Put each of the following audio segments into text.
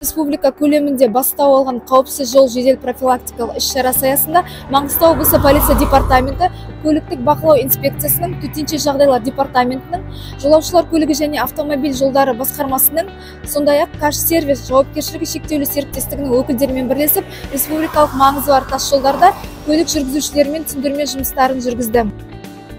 Республика көлемінде бастау алған қауіпсіз жол жедел профилактикалық іс-шарасы аясында Маңғыстау облысы полиция департаменті көліктік бақылау инспекциясының төтенше жағдайлар департаментінің жолаушылар көлігі және автомобиль жолдары басқармасының сондай-ақ Каш-сервис жауапкершілігі шектеулі серіктестігінің өкілдерімен бірлесіп республикалық маңызы бар тас жолдарда көлік жүргізушілерімен түсіндірме жұмыстарын жүргізді.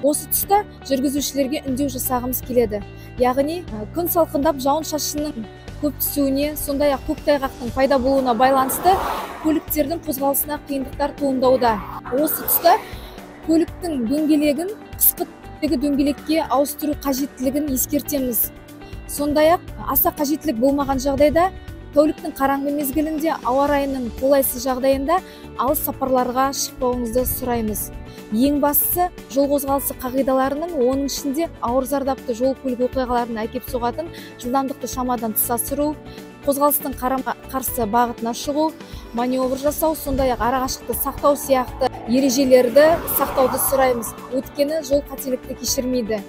Осы тұста жүргізушілерге үндеу жасағымыз келеді. Яғни күн салқындап жауын-шашынның көп түсуіне, сондай-ақ көктайғақтың пайда болуына байланысты көліктердің қозғалысына қиындықтар туындауда. Осы тұста көліктің дөңгелегін қысқы типтегі дөңгелекке ауыстыру қажеттілігін ескертеміз. Сондай-ақ аса қажеттілік болмаған жағдайда тәуліктің қараңғы мезгілінде ауа райының қолайсыз жағдайында алыс сапарларға шықпауыңызды сұраймыз. Ең бастысы жол қозғалысы қағидаларының, оның ішінде ауыр зардапты жол көлік оқиғаларына әкеп соғатын жылдамдықты шамадан тыс асыру, қозғалыстың қарсы бағытына шығу, маневр жасау, сондай-ақ арақашықты сақтау сияқты ережелерді сақтауды сұраймыз. Өйткені жол қателікті кешірмейді.